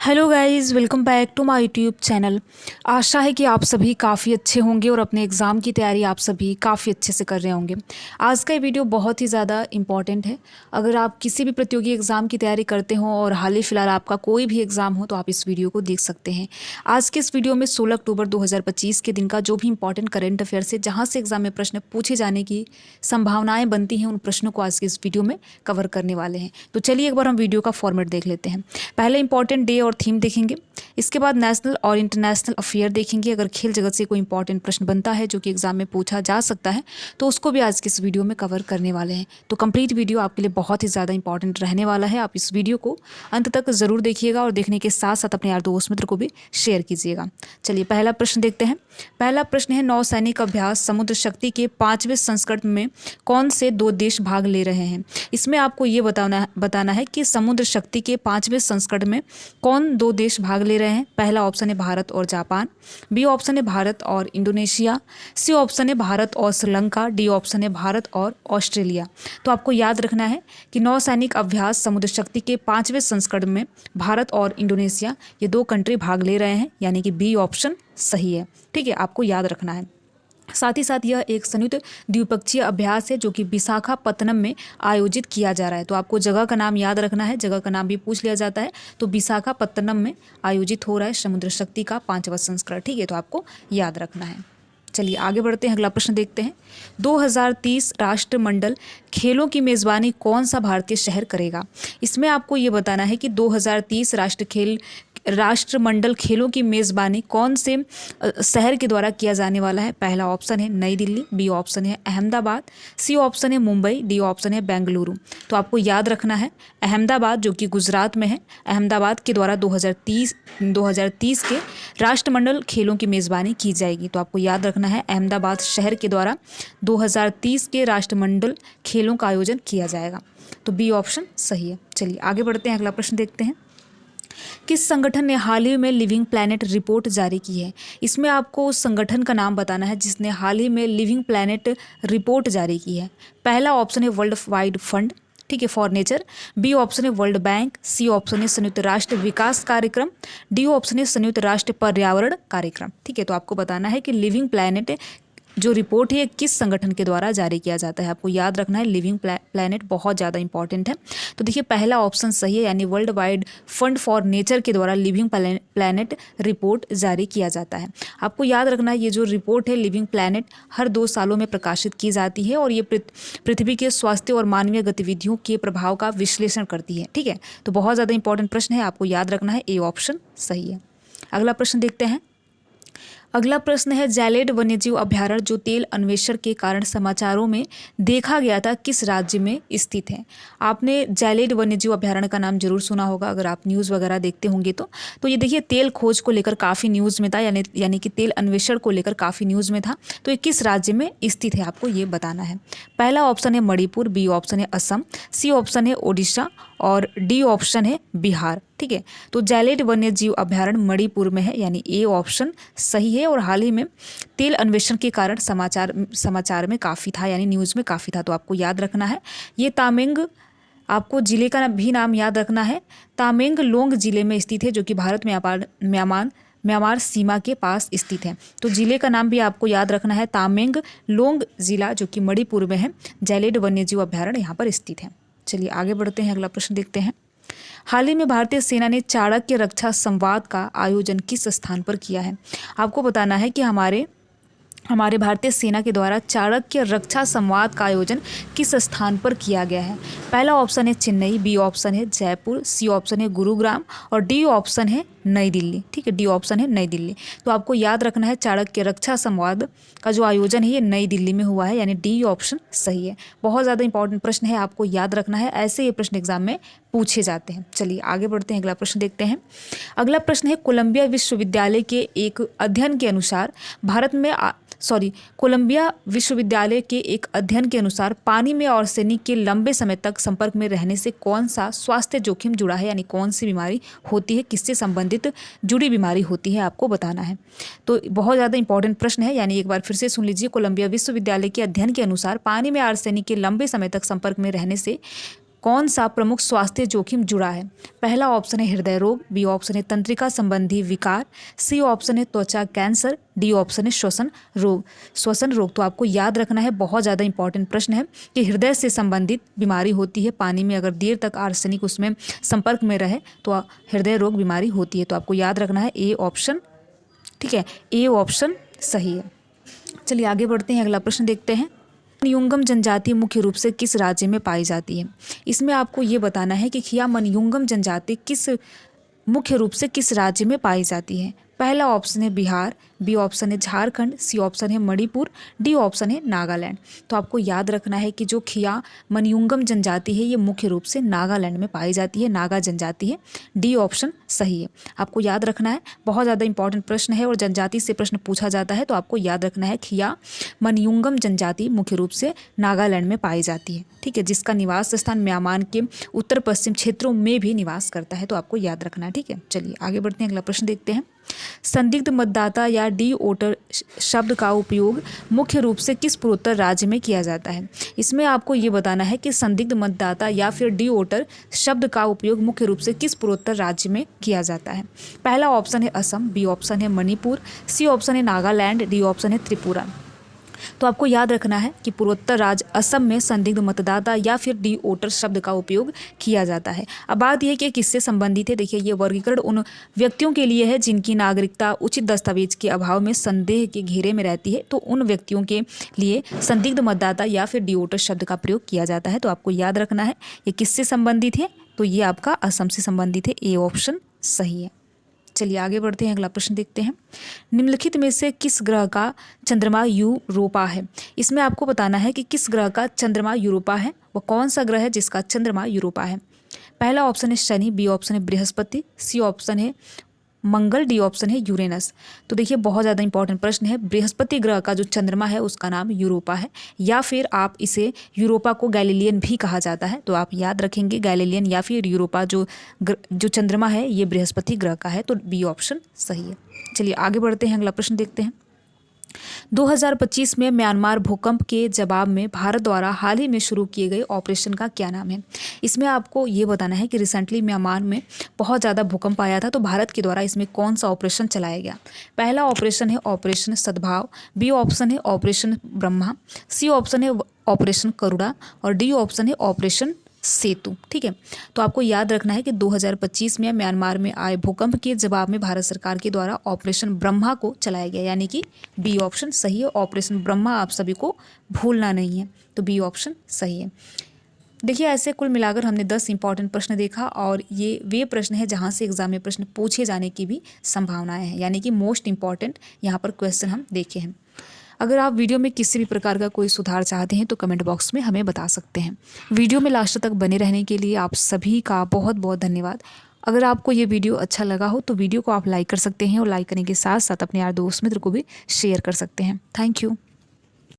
Hello guys, welcome back to my YouTube channel. आशा है कि आप सभी काफ़ी अच्छे होंगे और अपने एग्ज़ाम की तैयारी आप सभी काफ़ी अच्छे से कर रहे होंगे। आज का ये वीडियो बहुत ही ज़्यादा इम्पॉर्टेंट है। अगर आप किसी भी प्रतियोगी एग्ज़ाम की तैयारी करते हो और हाल ही फ़िलहाल आपका कोई भी एग्ज़ाम हो तो आप इस वीडियो को देख सकते हैं। आज के इस वीडियो में 16 अक्टूबर 2025 के दिन का जो भी इंपॉर्टेंट करेंट अफेयर है, जहाँ से एग्ज़ाम में प्रश्न पूछे जाने की संभावनाएँ बनती हैं, उन प्रश्नों को आज के इस वीडियो में कवर करने वाले हैं। तो चलिए एक बार हम वीडियो का फॉर्मेट देख लेते हैं। पहले इंपॉर्टेंट डे और थीम देखेंगे, इसके बाद नेशनल और इंटरनेशनल अफेयर देखेंगे। अगर खेल जगत से कोई इंपॉर्टेंट प्रश्न बनता है जो कि एग्जाम में पूछा जा सकता है तो उसको भी आज के इस वीडियो में कवर करने वाले हैं। तो कंप्लीट वीडियो आपके लिए बहुत ही ज़्यादा इंपॉर्टेंट रहने वाला है। आप इस वीडियो को अंत तक ज़रूर देखिएगा और देखने के साथ साथ अपने यार दोस्त मित्र को भी शेयर कीजिएगा। चलिए पहला प्रश्न देखते हैं। पहला प्रश्न है, नौसैनिक अभ्यास समुद्र शक्ति के 5वें संस्करण में कौन से 2 देश भाग ले रहे हैं। इसमें आपको ये बताना है कि समुद्र शक्ति के 5वें संस्करण में कौन 2 देश भाग ले रहे हैं। पहला ऑप्शन है भारत और जापान, बी ऑप्शन है भारत और इंडोनेशिया, सी ऑप्शन है भारत और श्रीलंका, डी ऑप्शन है भारत और ऑस्ट्रेलिया। तो आपको याद रखना है कि नौसैनिक अभ्यास समुद्र शक्ति के 5वें संस्करण में भारत और इंडोनेशिया ये 2 कंट्री भाग ले रहे हैं, यानी कि बी ऑप्शन सही है। ठीक है, आपको याद रखना है। साथ ही साथ यह एक संयुक्त द्विपक्षीय अभ्यास है जो कि विशाखापत्तनम में आयोजित किया जा रहा है। तो आपको जगह का नाम याद रखना है, जगह का नाम भी पूछ लिया जाता है। तो विशाखापत्तनम में आयोजित हो रहा है समुद्र शक्ति का 5वां संस्करण। ठीक है, तो आपको याद रखना है। चलिए आगे बढ़ते हैं, अगला प्रश्न देखते हैं। 2030 राष्ट्रमंडल खेलों की मेज़बानी कौन सा भारतीय शहर करेगा। इसमें आपको ये बताना है कि 2030 राष्ट्रमंडल खेलों की मेज़बानी कौन से शहर के द्वारा किया जाने वाला है। पहला ऑप्शन है नई दिल्ली, बी ऑप्शन है अहमदाबाद, सी ऑप्शन है मुंबई, डी ऑप्शन है बेंगलुरु। तो आपको याद रखना है अहमदाबाद जो कि गुजरात में है, अहमदाबाद के द्वारा 2030 के राष्ट्रमंडल खेलों की मेज़बानी की जाएगी। तो आपको याद रखना है अहमदाबाद शहर के द्वारा 2030 के राष्ट्रमंडल खेलों का आयोजन किया जाएगा। तो बी ऑप्शन सही है। चलिए आगे बढ़ते हैं, अगला प्रश्न देखते हैं। किस संगठन ने हाल ही में लिविंग प्लैनेट रिपोर्ट जारी की है। इसमें आपको उस संगठन का नाम बताना है जिसने हाल ही में लिविंग प्लैनेट रिपोर्ट जारी की है। पहला ऑप्शन है वर्ल्ड वाइड फंड, ठीक है, फॉर नेचर, बी ऑप्शन है वर्ल्ड बैंक, सी ऑप्शन है संयुक्त राष्ट्र विकास कार्यक्रम, डी ऑप्शन है संयुक्त राष्ट्र पर्यावरण कार्यक्रम। ठीक है, तो आपको बताना है कि लिविंग प्लैनेट जो रिपोर्ट है किस संगठन के द्वारा जारी किया जाता है। आपको याद रखना है लिविंग प्लैनेट बहुत ज़्यादा इंपॉर्टेंट है। तो देखिए पहला ऑप्शन सही है, यानी world wide fund for nature के द्वारा लिविंग प्लैनेट रिपोर्ट जारी किया जाता है। आपको याद रखना है ये जो रिपोर्ट है लिविंग प्लैनेट हर 2 सालों में प्रकाशित की जाती है और ये पृथ्वी के स्वास्थ्य और मानवीय गतिविधियों के प्रभाव का विश्लेषण करती है। ठीक है, तो बहुत ज़्यादा इंपॉर्टेंट प्रश्न है, आपको याद रखना है ए ऑप्शन सही है। अगला प्रश्न देखते हैं। अगला प्रश्न है, जैलेड वन्यजीव अभयारण्य जो तेल अन्वेषण के कारण समाचारों में देखा गया था किस राज्य में स्थित है। आपने जैलेड वन्यजीव अभयारण्य का नाम जरूर सुना होगा अगर आप न्यूज़ वगैरह देखते होंगे तो ये देखिए तेल खोज को लेकर काफ़ी न्यूज़ में था, यानी कि तेल अन्वेषण को लेकर काफ़ी न्यूज़ में था। तो ये किस राज्य में स्थित है आपको ये बताना है। पहला ऑप्शन है मणिपुर, बी ऑप्शन है असम, सी ऑप्शन है ओडिशा और डी ऑप्शन है बिहार। ठीक है, तो जैलेड वन्यजीव अभयारण्य मणिपुर में है, यानी ए ऑप्शन सही है। और हाल ही में तेल अन्वेषण के कारण समाचार में काफ़ी था, यानी न्यूज़ में काफ़ी था। तो आपको याद रखना है ये तामेंग, आपको जिले का भी नाम याद रखना है, तामेंगलोंग जिले में स्थित है जो कि भारत म्यांमार सीमा के पास स्थित है। तो जिले का नाम भी आपको याद रखना है तामेंगलोंग जिला जो कि मणिपुर में है। जैलेड वन्यजीव अभयारण्य यहाँ पर स्थित है। चलिए आगे बढ़ते हैं, अगला प्रश्न देखते हैं। हाल ही में भारतीय सेना ने चाणक्य रक्षा संवाद का आयोजन किस स्थान पर किया है। आपको बताना है कि हमारे भारतीय सेना के द्वारा चाणक्य रक्षा संवाद का आयोजन किस स्थान पर किया गया है। पहला ऑप्शन है चेन्नई, बी ऑप्शन है जयपुर, सी ऑप्शन है गुरुग्राम और डी ऑप्शन है नई दिल्ली। ठीक है, डी ऑप्शन है नई दिल्ली। तो आपको याद रखना है चाणक्य रक्षा संवाद का जो आयोजन है ये नई दिल्ली में हुआ है, यानी डी ऑप्शन सही है। बहुत ज़्यादा इंपॉर्टेंट प्रश्न है, आपको याद रखना है, ऐसे ये प्रश्न एग्जाम में पूछे जाते हैं। चलिए आगे बढ़ते हैं, अगला प्रश्न देखते हैं। अगला प्रश्न है, कोलंबिया विश्वविद्यालय के एक अध्ययन के अनुसार कोलंबिया विश्वविद्यालय के एक अध्ययन के अनुसार पानी में आर्सेनिक के लंबे समय तक संपर्क में रहने से कौन सा स्वास्थ्य जोखिम जुड़ा है, यानी कौन सी बीमारी होती है, किससे संबंधित जुड़ी बीमारी होती है, आपको बताना है। तो बहुत ज़्यादा इंपॉर्टेंट प्रश्न है, यानी एक बार फिर से सुन लीजिए। कोलंबिया विश्वविद्यालय के अध्ययन के अनुसार पानी में आर्सेनिक के लंबे समय तक संपर्क में रहने से कौन सा प्रमुख स्वास्थ्य जोखिम जुड़ा है? पहला ऑप्शन है हृदय रोग, बी ऑप्शन है तंत्रिका संबंधी विकार, सी ऑप्शन है त्वचा कैंसर, डी ऑप्शन है श्वसन रोग। श्वसन रोग तो आपको याद रखना है, बहुत ज़्यादा इंपॉर्टेंट प्रश्न है कि हृदय से संबंधित बीमारी होती है। पानी में अगर देर तक आर्सेनिक उसमें संपर्क में रहे तो हृदय रोग बीमारी होती है। तो आपको याद रखना है ए ऑप्शन, ठीक है, ए ऑप्शन सही है। चलिए आगे बढ़ते हैं, अगला प्रश्न देखते हैं। मनियुंगम जनजाति मुख्य रूप से किस राज्य में पाई जाती है? इसमें आपको ये बताना है कि खिया मनियुंगम जनजाति मुख्य रूप से किस राज्य में पाई जाती है? पहला ऑप्शन है बिहार, बी ऑप्शन है झारखंड, सी ऑप्शन है मणिपुर, डी ऑप्शन है नागालैंड। तो आपको याद रखना है कि जो खिया मनियुंगम जनजाति है ये मुख्य रूप से नागालैंड में पाई जाती है, नागा जनजाति है। डी ऑप्शन सही है, आपको याद रखना है, बहुत ज़्यादा इंपॉर्टेंट प्रश्न है और जनजाति से प्रश्न पूछा जाता है तो आपको याद रखना है खिया मनियुंगम जनजाति मुख्य रूप से नागालैंड में पाई जाती है, ठीक है, जिसका निवास स्थान म्यांमार के उत्तर पश्चिम क्षेत्रों में भी निवास करता है। तो आपको याद रखना है, ठीक है। चलिए आगे बढ़ते हैं, अगला प्रश्न देखते हैं। संदिग्ध मतदाता या डी वोटर शब्द का उपयोग मुख्य रूप से किस पूर्वोत्तर राज्य में किया जाता है? इसमें आपको ये बताना है कि संदिग्ध मतदाता या फिर डी वोटर शब्द का उपयोग मुख्य रूप से किस पूर्वोत्तर राज्य में किया जाता है? पहला ऑप्शन है असम, बी ऑप्शन है मणिपुर, सी ऑप्शन है नागालैंड, डी ऑप्शन है त्रिपुरा। तो आपको याद रखना है कि पूर्वोत्तर राज्य असम में संदिग्ध मतदाता या फिर डी वोटर शब्द का उपयोग किया जाता है। अब बात यह कि किससे संबंधित है। देखिए, ये वर्गीकरण उन व्यक्तियों के लिए है जिनकी नागरिकता उचित दस्तावेज के अभाव में संदेह के घेरे में रहती है। तो उन व्यक्तियों के लिए संदिग्ध मतदाता या फिर डी वोटर शब्द का प्रयोग किया जाता है। तो आपको याद रखना है ये किससे संबंधित है, तो ये आपका असम से संबंधित है, ए ऑप्शन सही है। चलिए आगे बढ़ते हैं, अगला प्रश्न देखते हैं। निम्नलिखित में से किस ग्रह का चंद्रमा यूरोपा है? इसमें आपको बताना है कि किस ग्रह का चंद्रमा यूरोपा है, वह कौन सा ग्रह है जिसका चंद्रमा यूरोपा है। पहला ऑप्शन है शनि, बी ऑप्शन है बृहस्पति, सी ऑप्शन है मंगल, डी ऑप्शन है यूरेनस। तो देखिए, बहुत ज़्यादा इंपॉर्टेंट प्रश्न है। बृहस्पति ग्रह का जो चंद्रमा है उसका नाम यूरोपा है, या फिर आप इसे यूरोपा को गैलीलियन भी कहा जाता है। तो आप याद रखेंगे गैलीलियन या फिर यूरोपा जो चंद्रमा है ये बृहस्पति ग्रह का है। तो बी ऑप्शन सही है। चलिए आगे बढ़ते हैं, अगला प्रश्न देखते हैं। 2025 में म्यांमार भूकंप के जवाब में भारत द्वारा हाल ही में शुरू किए गए ऑपरेशन का क्या नाम है? इसमें आपको ये बताना है कि रिसेंटली म्यांमार में बहुत ज़्यादा भूकंप आया था, तो भारत के द्वारा इसमें कौन सा ऑपरेशन चलाया गया? पहला ऑपरेशन है ऑपरेशन सद्भाव, बी ऑप्शन है ऑपरेशन ब्रह्मा, सी ऑप्शन है ऑपरेशन करुणा और डी ऑप्शन है ऑपरेशन सेतु, ठीक है। तो आपको याद रखना है कि 2025 में म्यांमार में आए भूकंप के जवाब में भारत सरकार के द्वारा ऑपरेशन ब्रह्मा को चलाया गया, यानी कि बी ऑप्शन सही है। ऑपरेशन ब्रह्मा आप सभी को भूलना नहीं है, तो बी ऑप्शन सही है। देखिए, ऐसे कुल मिलाकर हमने 10 इंपॉर्टेंट प्रश्न देखा और ये वे प्रश्न है जहाँ से एग्जाम में प्रश्न पूछे जाने की भी संभावनाएं हैं, यानी कि मोस्ट इंपॉर्टेंट यहाँ पर क्वेश्चन हम देखे हैं। अगर आप वीडियो में किसी भी प्रकार का कोई सुधार चाहते हैं तो कमेंट बॉक्स में हमें बता सकते हैं। वीडियो में लास्ट तक बने रहने के लिए आप सभी का बहुत बहुत धन्यवाद। अगर आपको ये वीडियो अच्छा लगा हो तो वीडियो को आप लाइक कर सकते हैं और लाइक करने के साथ साथ अपने यार दोस्त मित्र को भी शेयर कर सकते हैं। Thank you.